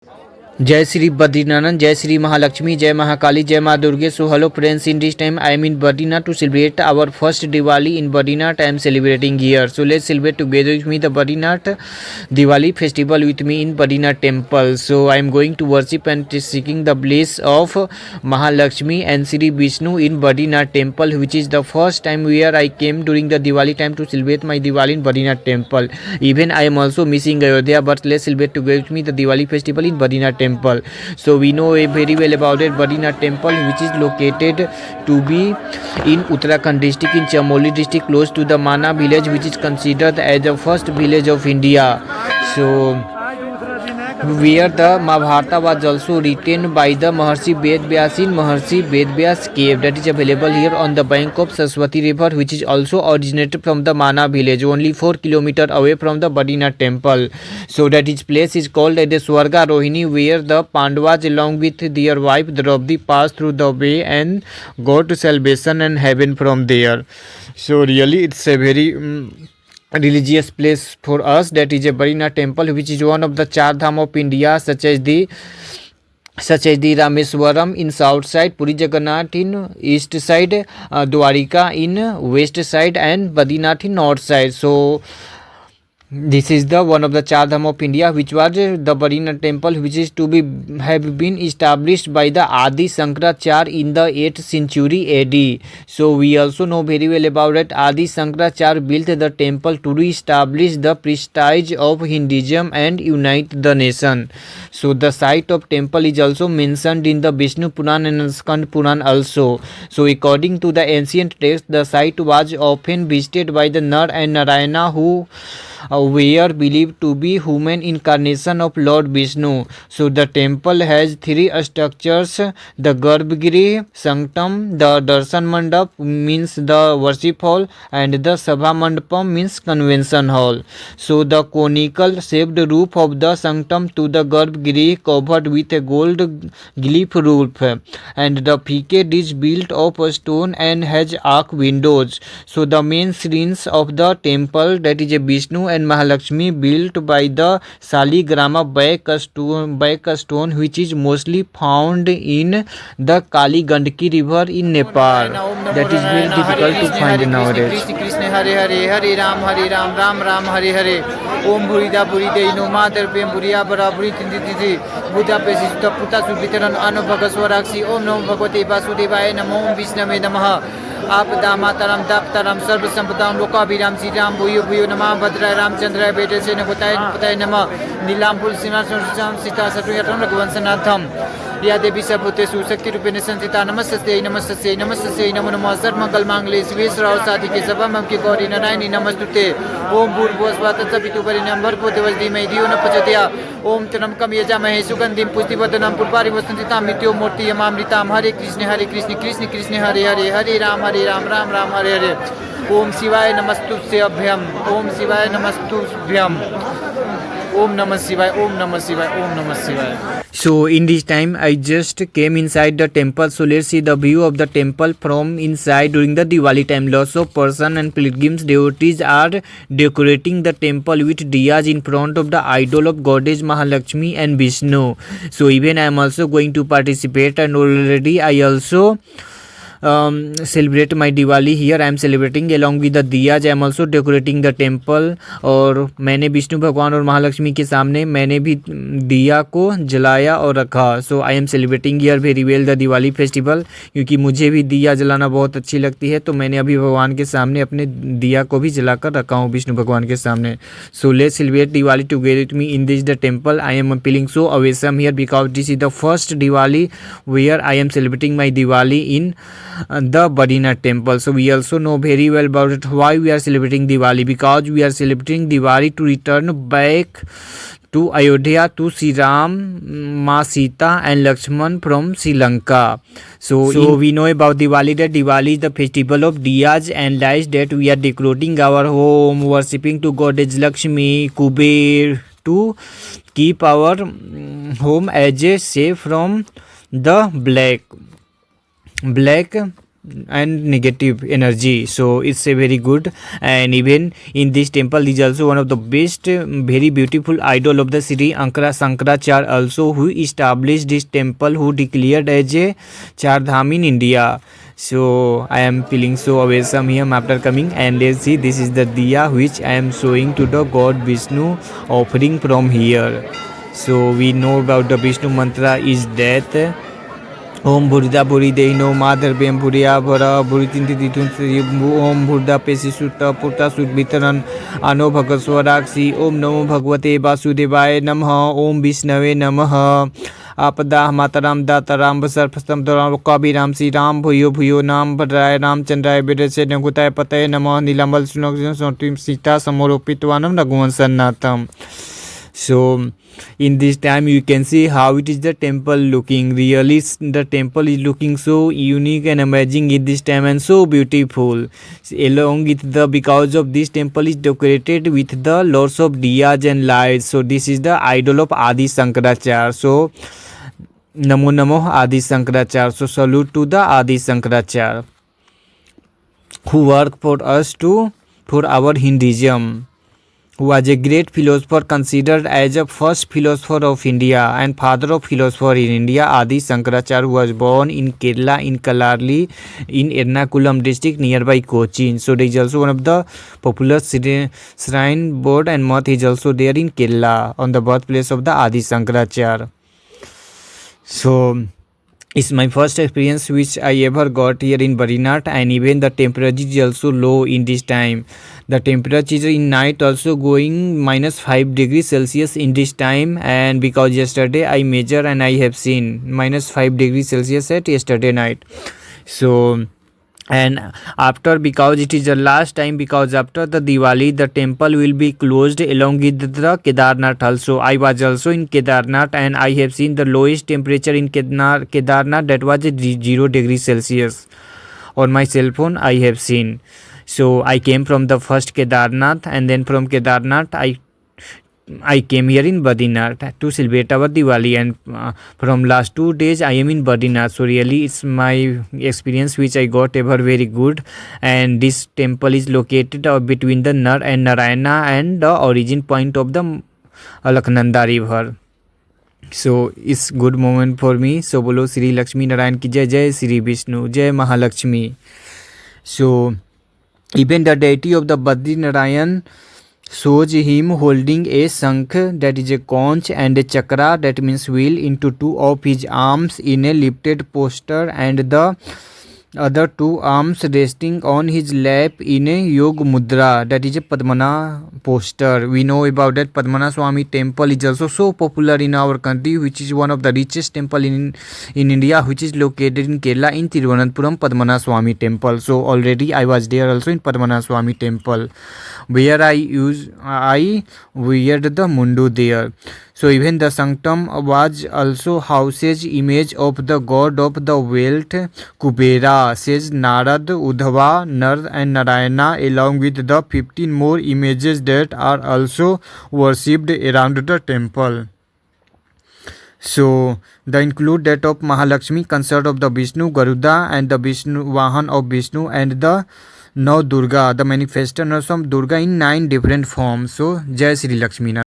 जय श्री बद्रीनाथ, जय श्री महालक्ष्मी, जय महाकाली, जय माँ दुर्गे. So hello friends, in this time I am in Badrinath to celebrate our first Diwali in Badrinath. I am celebrating here. So let's celebrate together with me the Badrinath Diwali festival with me in Badrinath temple. So I am going to worship and seeking the bliss of Mahalakshmi and Sri Vishnu in Badrinath temple, which is the first time where I came during the Diwali time to celebrate my Diwali in Badrinath temple. Even I am also missing Ayodhya, but let's celebrate together with me the Diwali festival in Badrinath temple. So we know very well about it. Badrinath temple, which is located to be in Uttarakhand district in Chamoli district, close to the Mana village, which is considered as the first village of India. So where the Mahabharata was also written by the Maharshi Ved Vyas in Maharshi Ved Vyas cave, that is available here on the bank of Saraswati river, which is also originated from the Mana village, only 4 km away from the Badrinath temple. So that its place is called as the Swarga Rohini, where the Pandavas along with their wife Draupadi passed through the way and got salvation and heaven from there. So really it's a very religious place for us, that is a Badrinath temple, which is one of the Char Dham of India, such as the Rameswaram in south side, Puri Jagannath in east side, Dwarika in west side, and Badrinath in north side. So this is the one of the Char Dham of India, which was the Badrinath temple, which is to be have been established by the Adi Shankaracharya in the 8th century AD. So we also know very well about it. Adi Shankaracharya built the temple to re-establish the prestige of Hinduism and unite the nation. So the site of temple is also mentioned in the Vishnu Puran and Skand Puran also. So according to the ancient text, the site was often visited by the Nar and Narayana, who were believed to be human incarnation of Lord Vishnu. So the temple has 3 structures: the Garbhagriha, Sanctum, the Darshan Mandap means the worship hall, and the Sabha Mandapam means convention hall. So the conical shaped roof of the Sanctum to the Garbhagriha covered with a gold glyph roof, and the facade is built of stone and has arch windows. So the main shrines of the temple, that is a Vishnu and Mahalakshmi, built by the Saligrama back stone, which is mostly found in the Kali Gandaki river in Nepal. That is very difficult to find nowadays. Krishna Krishna Hare Hare Hare Ram Ram Ram Hare Hare. Om Burida Buride no Mater Pem Buria Bara Buritindi Buddha Pesita Puta Subitaran Anu Bhagaswaraksi Om Nam Bhagavate Vasudevaya Namo Om Vishnave Namaha. आपदा माताराम दापताराम सर्व संपदाम लोकाभिराम श्री राम भूयो भूयो नमः भद्राय रामचंद्राय बेटे से नकुताय पताय नमः नीलांबुल सिंहासन सीता सतुयतम रघुवंशनाथम या देवी सर्वभूतेषु शक्ति रूपेण संस्थिता नमस्ते नमस्ते नमस्ते नमो नमः सर्वमंगल मांगल्ये शिवे सर्वार्थ साधिके शरण्यं त्र्यंबके गौरी नारायणी नमस्तुते. ओम भूर्भुवस्सुवः तत्सवितुर्वरेण्यं भर्गो देवस्य धीमहि धियो न प्रचोदयात्. ओम त्र्यंबकं यजामहे सुगंधिं पुष्टिवर्धनं पुष्पाणि वसन्तितां मृत्युर्मूर्तियमामृतां. हरे कृष्ण कृष्ण कृष्ण हरे हरे हरे राम राम राम हरे हरे. ओम शिवाय नमस्तुभ्यं. ओम शिवाय नमस्तुभ्यं. ओम नमः शिवाय. ओम नमः शिवाय. ओम नमः शिवाय. So in this time I just came inside the temple. So let's see the view of the temple from inside during the Diwali time. Lots of person and pilgrims, devotees are decorating the temple with diyas in front of the idol of goddess Mahalakshmi and Vishnu. So even I am also going to participate, and already I also celebrate my Diwali here. I am celebrating along with the diyas. I am also decorating the temple. और मैंने विष्णु भगवान और महालक्ष्मी के सामने मैंने भी दिया को जलाया और रखा. So I am celebrating here very well the Diwali festival, क्योंकि मुझे भी दिया जलाना बहुत अच्छी लगती है. तो मैंने अभी भगवान के सामने अपने दिया को भी जलाकर रखा हूँ विष्णु भगवान के सामने. So let's celebrate Diwali together with me in this the temple. I am feeling so awesome here because this is the first Diwali where I am celebrating my Diwali in the Badrinath temple. So we also know very well about it, why we are celebrating Diwali, because we are celebrating Diwali to return back to Ayodhya to Sri Ram, Ma Sita and Lakshman from Sri Lanka. So we know about Diwali, that Diwali is the festival of diyas and lights, that we are decorating our home, worshipping to goddess Lakshmi, Kuber, to keep our home as a safe from the black and negative energy, so it's a very good. And even in this temple is also one of the best, very beautiful idol of the Sri Shankaracharya also, who established this temple, who declared as a Char Dham in India. So I am feeling so awesome here after coming. And let's see, this is the diya which I am showing to the god Vishnu, offering from here. So we know about the Vishnu mantra is that Om Burda Buri Deino Mother Bem Buria Bora Buritinti Om Burda Pesi Sutta Putta Sut Bitaran Ano Bhagaswaraksi Om Namo Bhagavate Vasudevaya Namaha Om Vishnave Namaha आपदा माताराम दाताराम बसर फस्तम दौरान कबीर राम श्री राम भूयो भूयो नाम भद्राय रामचंद्राय विरसे नगुताय पतये नमः नीलांबल सुनोतिम Sita समरोपितवानम Raghuvansh सन्नाथम. So in this time you can see how it is the temple looking. Really the temple is looking so unique and amazing in this time and so beautiful. Along with the, because of this temple is decorated with the lots of diyas and lights. So this is the idol of Adi Shankaracharya. So Namo Namo Adi Shankaracharya. So salute to the Adi Shankaracharya who worked for us for our Hinduism, who was a great philosopher, considered as a first philosopher of India and father of philosopher in India. Adi Shankaracharya was born in Kerala in Kalarli in Ernakulam district nearby Cochin. So there is also one of the popular shrine board and math is also there in Kerala on the birthplace of the Adi Shankaracharya. So it's my first experience which I ever got here in Badrinath, and even the temperature is also low in this time. The temperature in night also going -5 degrees Celsius in this time, and because yesterday I measure and I have seen -5 degrees Celsius at yesterday night. So and after, because it is the last time, because after the Diwali the temple will be closed along with the Kedarnath also. I was also in Kedarnath and I have seen the lowest temperature in Kedarnath, that was 0 degrees Celsius. On my cell phone I have seen. So I came from the first Kedarnath, and then from Kedarnath I came here in Badrinath to celebrate our Diwali, and from last 2 days I am in Badrinath. So really it's my experience which I got ever very good. And this temple is located between the Nar and Narayana and the origin point of the Alaknanda river. So it's good moment for me. So bolo Sri Lakshmi Narayan ki jai, jai Sri Vishnu, jai Mahalakshmi. So even the deity of the Badri Narayan shows him holding a shankh, that is a conch, and a chakra, that means wheel, into 2 of his arms in a lifted posture, and the other 2 arms resting on his lap in a yoga mudra, that is a Padmana posture. We know about that Padmana Swami temple is also so popular in our country, which is one of the richest temple in India, which is located in Kerala in Thiruvananthapuram Padmana Swami temple. So already I was there also in Padmana Swami temple, where I wear the mundu there. So even the sanctum was also houses image of the god of the wealth, Kubera, says Narad, Uddhava, Nar and Narayana, along with the 15 more images that are also worshipped around the temple. So they include that of Mahalakshmi, consort of the Vishnu, Garuda, and the Vishnu Vahan of Vishnu, and the Now Durga, the manifestation of Durga in 9 different forms. So Jai Sri Lakshmi.